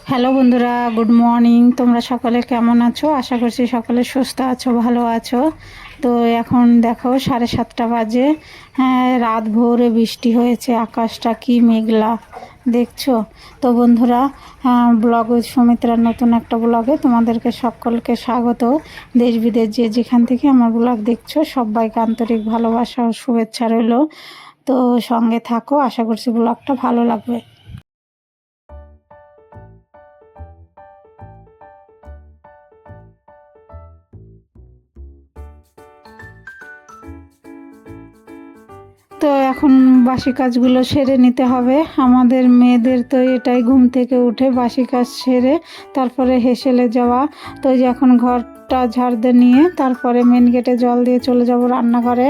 Hello বন্ধুরা, good morning. তোমরা সকলে কেমন আছো? আশা করছি সকলে সুস্থ আছো, ভালো আছো। তো এখন দেখো 7:30 বাজে। হ্যাঁ, রাত ভোরে বৃষ্টি হয়েছে, আকাশটা কি মেঘলা দেখছো। তো বন্ধুরা, ব্লগ উইথ সুমিত্রার নতুন একটা ব্লগে তোমাদেরকে সকলকে স্বাগত। দেশ বিদেশ যে যেখান থেকে আমার ব্লগ দেখছো সবাইকে আন্তরিক ভালোবাসা ও শুভেচ্ছা রইলো। তো সঙ্গে থাকো, আশা করছি ব্লগটা ভালো লাগবে। তো এখন বাসি কাজগুলো সেরে নিতে হবে। আমাদের মেয়েদের তো এটাই, ঘুম থেকে উঠে বাসি কাজ সেরে তারপরে হেসেলে যাওয়া। তো এই যে এখন ঘরটা ঝাড় দিয়ে নিয়ে তারপরে মেন গেটে জল দিয়ে চলে যাব রান্নাঘরে।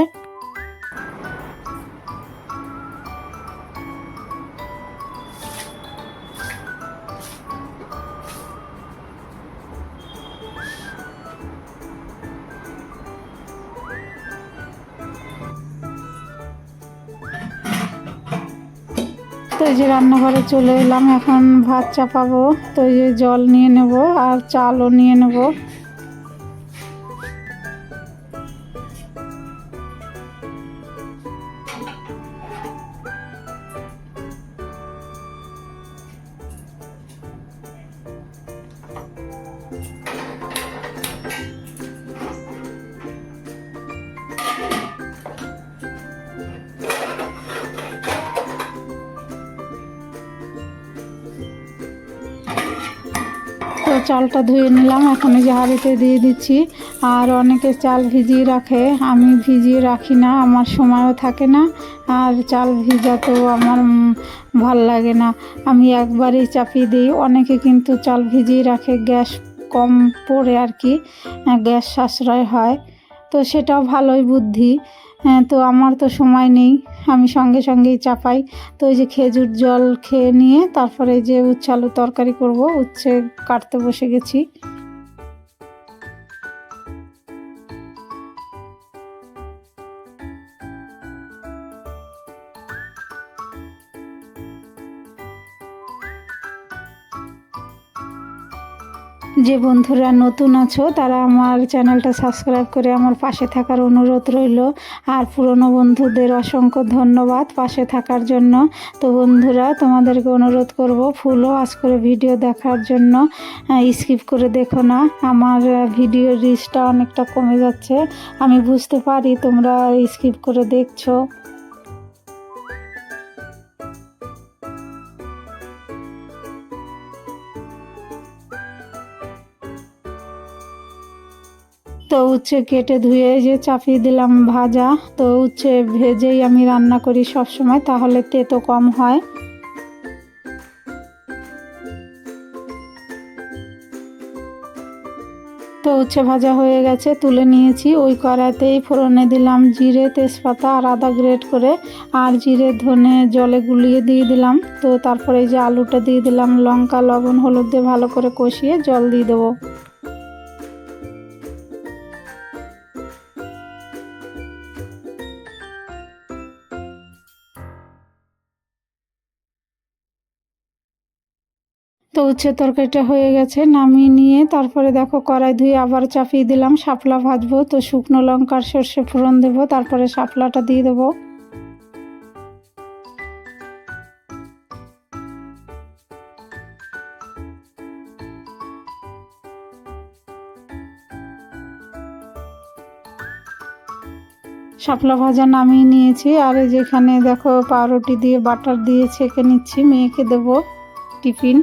তো এই যে রান্নাঘরে চলে এলাম, এখন ভাত চাপাবো। তো এই যে জল নিয়ে নেব আর চালও নিয়ে নেব। তো চালটা ধুয়ে নিলাম, এখন এই যে হাঁড়িতে দিয়ে দিচ্ছি। আর অনেকে চাল ভিজিয়ে রাখে, আমি ভিজিয়ে রাখি না, আমার সময়ও থাকে না। আর চাল ভিজাতেও আমার ভাল লাগে না, আমি একবারেই চাপিয়ে দিই। অনেকে কিন্তু চাল ভিজিয়ে রাখে, গ্যাস কম পড়ে আর কি, গ্যাস সাশ্রয় হয়। তো সেটাও ভালোই বুদ্ধি। হ্যাঁ, তো আমার তো সময় নেই, আমি সঙ্গে সঙ্গেই চাপাই। তো এই যে খেজুর জল খেয়ে নিয়ে তারপরে এই যে উচ্ছে আলু তরকারি করব, উচ্ছে কাটতে বসে গেছি। যে বন্ধুরা নতুন আছো তারা আমার চ্যানেলটা সাবস্ক্রাইব করে আমার পাশে থাকার অনুরোধ রইল। আর পুরনো বন্ধুদের অসংখ্য ধন্যবাদ পাশে থাকার জন্য। তো বন্ধুরা, তোমাদেরকে অনুরোধ করব ফুল ওয়াচ করে ভিডিও দেখার জন্য, স্কিপ করে দেখো না। আমার ভিডিওর রিচটা অনেকটা কমে যাচ্ছে, আমি বুঝতে পারি তোমরা স্কিপ করে দেখছো। তো উচ্ছে কেটে ধুয়ে যে চাপিয়ে দিলাম ভাজা। তো উচ্ছে ভেজেই আমি রান্না করি সব সময়, তাহলে তেতো কম হয়। তো উচ্ছে ভাজা হয়ে গেছে, তুলে নিয়েছি। ওই কড়াইতেই ফোড়নে দিলাম জিরে, তেজপাতা আর আদা গ্রেট করে, আর জিরে ধনে জলে গুলিয়ে দিয়ে দিলাম। তো তারপরে এই যে আলুটা দিয়ে দিলাম, লঙ্কা লবণ হলুদ দিয়ে ভালো করে কষিয়ে জল দিয়ে দেবো। তো উচ্ছে তরকারিটা হয়ে গেছে, নামিয়ে নিয়ে তারপরে দেখো কড়াই ধুয়ে আবার চাপিয়ে দিলাম, শাপলা ভাজবো। তো শুকনো লঙ্কার সর্ষে ফোড়ন দেবো, তারপরে শাপলাটা দিয়ে দেবো। শাপলা ভাজা নামিয়ে নিয়েছি, আর এই যেখানে দেখো পাউরুটি দিয়ে বাটার দিয়ে ছেঁকে নিচ্ছি, মেয়েকে দেবো টিফিন।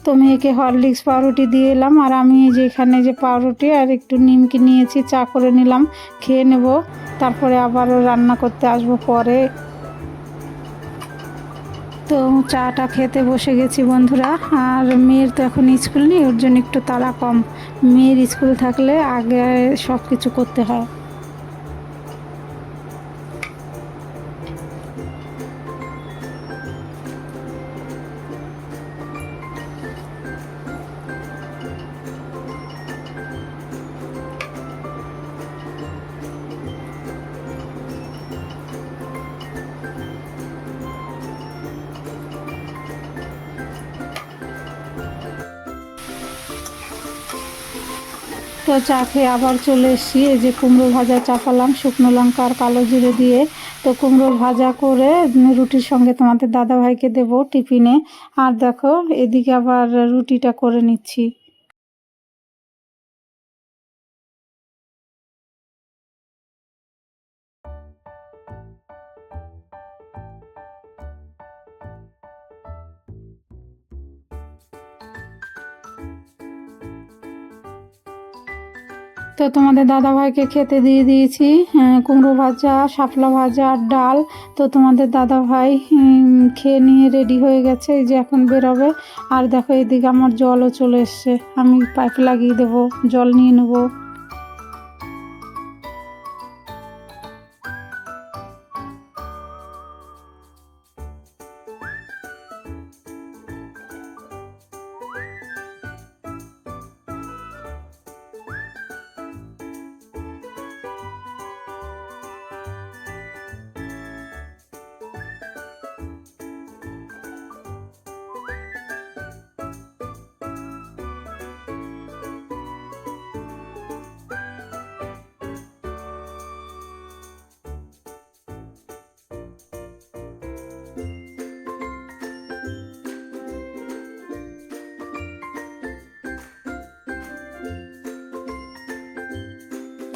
তো মেয়েকে হরলিক্স পাউরুটি দিয়ে এলাম, আর আমি যেখানে যে পাউরুটি আর একটু নিমকি নিয়েছি, চা করে নিলাম, খেয়ে নেব। তারপরে আবারও রান্না করতে আসবো পরে। তো চাটা খেতে বসে গেছি বন্ধুরা। আর মেয়ের তো এখন স্কুল নেই, ওর জন্য একটু তাড়া কম। মেয়ের স্কুল থাকলে আগে সব কিছু করতে হয়। তো চা খেয়ে আবার চলে এসেছি। এই যে কুমড়ো ভাজা চাপালাম শুকনো লঙ্কা আর কালো জিরে দিয়ে। তো কুমড়ো ভাজা করে রুটির সঙ্গে তোমাদের দাদাভাইকে দেবো টিফিনে। আর দেখো এদিকে আবার রুটিটা করে নিচ্ছি। তো তোমাদের দাদাভাইকে খেতে দিয়ে দিয়েছি কুমড়ো ভাজা, শাপলা ভাজা আর ডাল। তো তোমাদের দাদাভাই খেয়ে নিয়ে রেডি হয়ে গেছে, এই যে এখন বেরোবে। আর দেখো এদিকে আমার জলও চলে এসছে, আমি পাইপ লাগিয়ে দেবো, জল নিয়ে নেবো।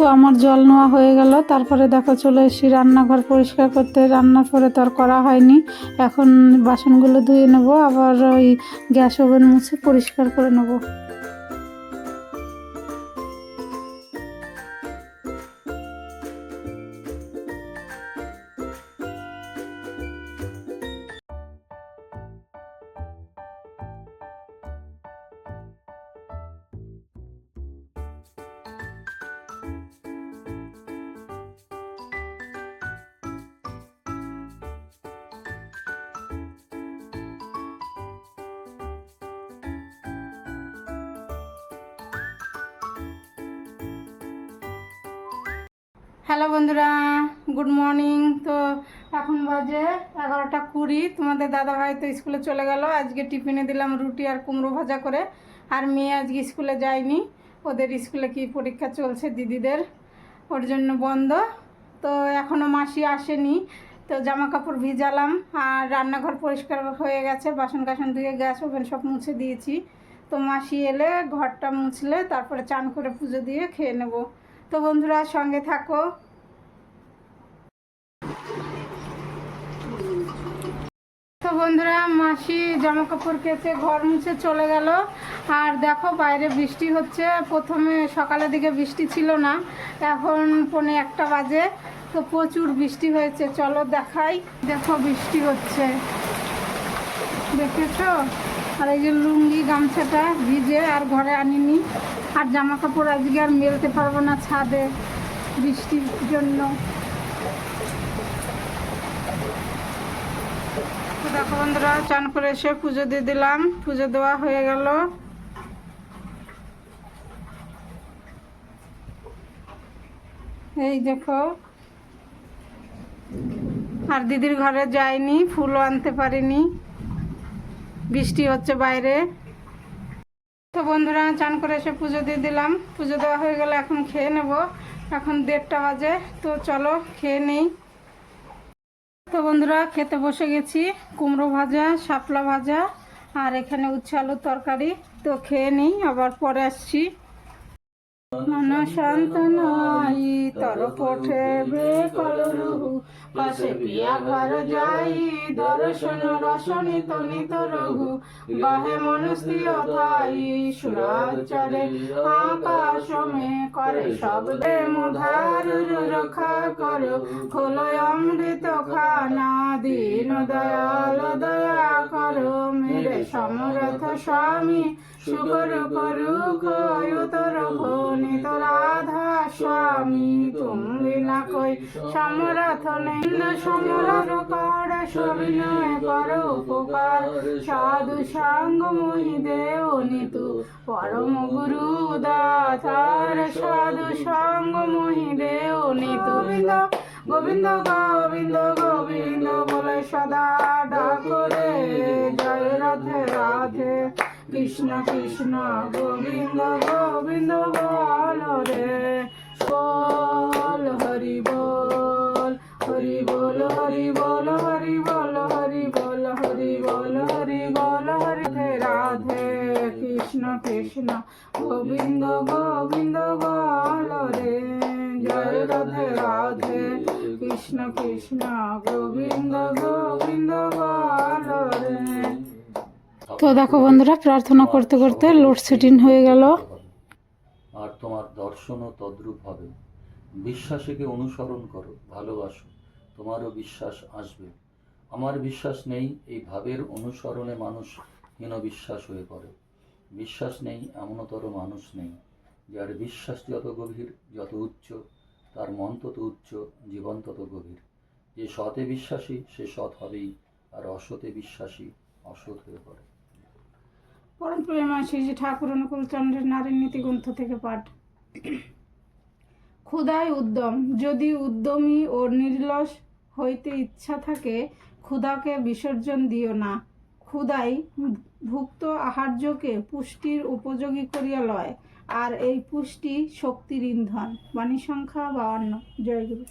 তো আমার জল নেওয়া হয়ে গেল। তারপরে দেখো চলে এসেছি রান্নাঘর পরিষ্কার করতে। রান্নার পরে তো আর করা হয়নি, এখন বাসনগুলো ধুয়ে নেব, আবার ওই গ্যাস ওভেন মুছে পরিষ্কার করে নেব। হ্যালো বন্ধুরা, গুড মর্নিং। তো এখন বাজে 11টা 20। তোমাদের দাদাভাই তো স্কুলে চলে গেল। আজকে টিফিনে দিলাম রুটি আর কুমড়ো ভাজা করে। আর মেয়ে আজকে স্কুলে যায়নি, ওদের স্কুলে কি পরীক্ষা চলছে দিদিদের, ওর জন্য বন্ধ। তো এখনও মাসি আসেনি, তো জামা কাপড় ভিজালাম আর রান্নাঘর পরিষ্কার হয়ে গেছে, বাসন কাসন ধুয়ে গ্যাস ওভেন সব মুছে দিয়েছি। তো মাসি এলে ঘরটা মুছলে তারপরে চান করে পুজো দিয়ে খেয়ে নেব। তো বন্ধুরা সঙ্গে থাকো। তো বন্ধুরা মাসি জামা কাপড় কেচে ঘর মুছে চলে গেল। আর দেখো বাইরে বৃষ্টি হচ্ছে। প্রথমে সকালের দিকে বৃষ্টি ছিল না, এখন 1:45 বাজে। তো প্রচুর বৃষ্টি হয়েছে, চলো দেখাই। দেখো বৃষ্টি হচ্ছে, দেখেছো? আর এই যে লুঙ্গি গামছাটা ভিজে আর ঘরে আনিনি। আর জামা কাপড় আজকে আর মেলতে পারবো না ছাদে বৃষ্টির জন্য। তো দেখো বন্ধুরা চান করে এসে পুজো দিয়ে দিলাম, পুজো দেওয়া হয়ে গেল। এই দেখো, আর দিদির ঘরে যাইনি, ফুলও আনতে পারিনি, বৃষ্টি হচ্ছে বাইরে। তো বন্ধুরা চান করে এসে পুজো দিয়ে দিলাম, পুজো দেওয়া হয়ে গেলে এখন খেয়ে নেব। এখন 1:30 বাজে, তো চলো খেয়ে নেই। তো বন্ধুরা খেতে বসে গেছি, কুমড়ো ভাজা, শাপলা ভাজা আর এখানে উচ্ছে আলুর তরকারি। তো খেয়ে নিই, আবার পরে আসছি। মন শান্ত নাই তর পঠে বে কলরহু, পাশে পিয়া ঘর যাই দর্শন রসনি তনিত রঘু, বাহে মনস্থির থাই সুরাচারে আকাশ মে করে শব্দে মুধার রক্ষা করো, খোলো অমৃত খানা দীন দয়াল দয়া করো, মেরে সমরথ স্বামী শুকর করুক উতর ভনিত রাধা স্বামী, তুমি না কই সমরথ নিন্দ সমর কর, সবিনয় কর উপকার, সাধু সঙ্গ মহি দেও নিতু পরম গুরু দাতার, সাধু সঙ্গ মহি দেও নিতু। গোবিন্দ গোবিন্দ গোবিন্দ বলে সদা ডাকরে, জয় রাধে রাধে কৃষ্ণ কৃষ্ণ গোবিন্দ গোবিন্দ বল রে বল, হরি বল হরি বল হরি বল হরি বল হরি বল হরি বল হরি বল হরি রাধে কৃষ্ণ কৃষ্ণ গোবিন্দ গোবিন্দ বল রে, জয় রাধে রাধে কৃষ্ণ কৃষ্ণ গোবিন্দ গোবিন্দ বল রে। তো দেখো বন্ধুরা, প্রার্থনা করতে করতে লোডশেডিং হয়ে গেল। আর তোমার দর্শনও তদ্রূপ হবে। বিশ্বাসীকে অনুসরণ করো, ভালোবাসো, তোমারও বিশ্বাস আসবে। আমার বিশ্বাস নেই, এই ভাবের অনুসরণে মানুষ হীন বিশ্বাস হয়ে পড়ে। বিশ্বাস নেই এমনতর মানুষ নেই। যার বিশ্বাস যত গভীর, যত উচ্চ, তার মন তত উচ্চ, জীবন তত গভীর। যে সতে বিশ্বাসী সে সৎ হবেই, আর অসতে বিশ্বাসী অসৎ হয়ে পড়ে। পরম প্রেমা শ্রী ঠাকুর অনুকূল চন্দ্রের নারীর নীতি গ্রন্থ থেকে পাঠ। ক্ষুধায় উদ্যম, যদি উদ্যমী ও নির্লস হইতে ইচ্ছা থাকে, ক্ষুধাকে বিসর্জন দিও না। ক্ষুধাই ভুক্ত আহার্যকে পুষ্টির উপযোগী করিয়া লয়, আর এই পুষ্টি শক্তির ইন্ধন। বাণী সংখ্যা 52। জয় গুরু।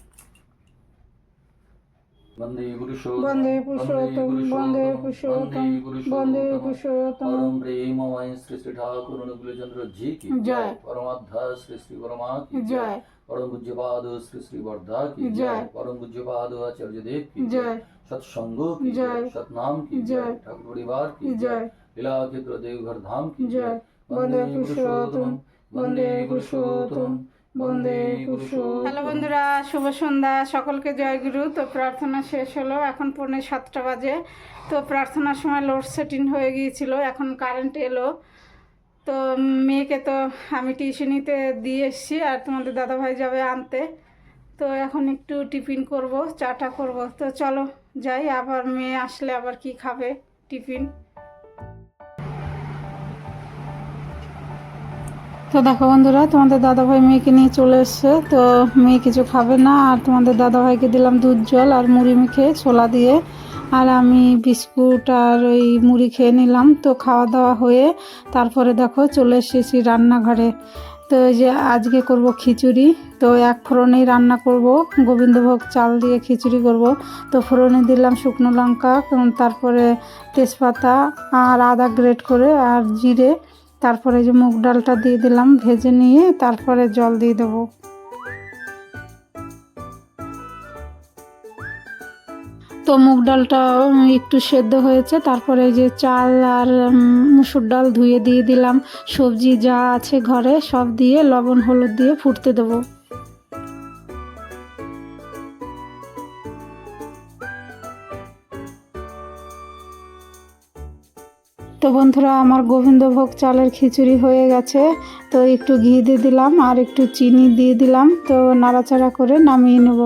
বন্দে পুরুষোত্তম বন্দে পুরুষোত্তম বন্দে পুরুষোত্তম বন্দে পুরুষোত্তম। परम प्रेममय श्री श्री ठाकुर अनुकूल चंद्र जी की जय। परमाध्या श्री श्री वर्मा की जय। परम पूज्यपाद श्री श्री वर्धा की जय। परम पूज्यपाद आचार्य देव की जय। सत्संगों की जय। सतनाम की जय। ठाकुर परिवार की जय। लीला क्षेत्र देवघर धाम की जय। বন্দে পুরুষোত্তম বন্দে পুরুষোত্তম বন্দে পুরুষোত্তম। হ্যালো বন্ধুরা, শুভ সন্ধ্যা, সকলকে জয় গুরু। তো প্রার্থনা শেষ হলো, এখন 6:45 বাজে। তো প্রার্থনার সময় লোডশেডিং হয়ে গিয়েছিল, এখন কারেন্ট এলো। তো মেয়েকে তো আমি টিউশনিতে দিয়ে এসেছি, আর তোমাদের দাদাভাই যাবে আনতে। তো এখন একটু টিফিন করব, চাটা করব। তো চলো যাই, আবার মেয়ে আসলে আবার কি খাবে টিফিন। তো দেখো বন্ধুরা, তোমাদের দাদাভাই মেয়েকে নিয়ে চলে এসছে। তো মেয়ে কিছু খাবে না, আর তোমাদের দাদাভাইকে দিলাম দুধ জল আর মুড়ি মেখে ছোলা দিয়ে, আর আমি বিস্কুট আর ওই মুড়ি খেয়ে নিলাম। তো খাওয়া দাওয়া হয়ে তারপরে দেখো চলে এসেছি রান্নাঘরে। তো এই যে আজকে করব খিচুড়ি। তো এক ফোড়নেই রান্না করব, গোবিন্দভোগ চাল দিয়ে খিচুড়ি করব। তো ফোড়নে দিলাম শুকনো লঙ্কা, তারপরে তেজপাতা আর আদা গ্রেট করে, আর জিরে। তারপরে যে মুগ ডালটা দিয়ে দিলাম ভেজে নিয়ে, তারপরে জল দিয়ে দেবো। তো মুগ ডালটা একটু সেদ্ধ হয়েছে, তারপরে যে চাল আর মুসুর ডাল ধুয়ে দিয়ে দিলাম। সবজি যা আছে ঘরে সব দিয়ে লবণ হলুদ দিয়ে ফুটতে দেবো। তো বন্ধুরা, আমার গোবিন্দভোগ চালের খিচুড়ি হয়ে গেছে। তো একটু ঘি দিয়ে দিলাম আর একটু চিনি দিয়ে দিলাম। তো নাড়াচাড়া করে নামিয়ে নেব।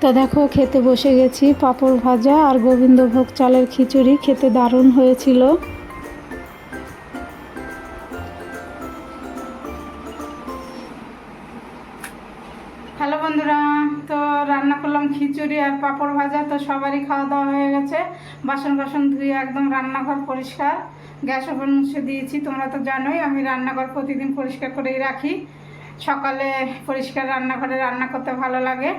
তো দেখো খেতে বসে গেছি, পাঁপড় ভাজা আর গোবিন্দভোগ চালের খিচুড়ি খেতে দারুণ হয়েছিল। হ্যালো বন্ধুরা, তো রান্না করলাম খিচুড়ি আর পাঁপড় ভাজা। তো সবারই খাওয়া দাওয়া হয়ে গেছে, বাসন ধুয়ে একদম রান্নাঘর পরিষ্কার, গ্যাস ওভেন মুছে দিয়েছি। তোমরা তো জানোই আমি রান্নাঘর প্রতিদিন পরিষ্কার করেই রাখি, সকালে পরিষ্কার রান্নাঘরে রান্না করতে ভালো লাগে।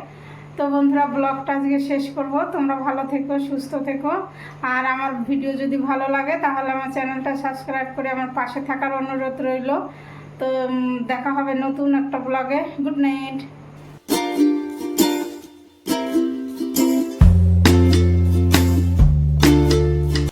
তো বন্ধুরা, ব্লগটা আজকে শেষ করব। তোমরা ভালো থেকো, সুস্থ থেকো, আর আমার ভিডিও যদি ভালো লাগে তাহলে আমার চ্যানেলটা সাবস্ক্রাইব করে আমার পাশে থাকার অনুরোধ রইল। তো দেখা হবে নতুন একটা ব্লগে। Good night.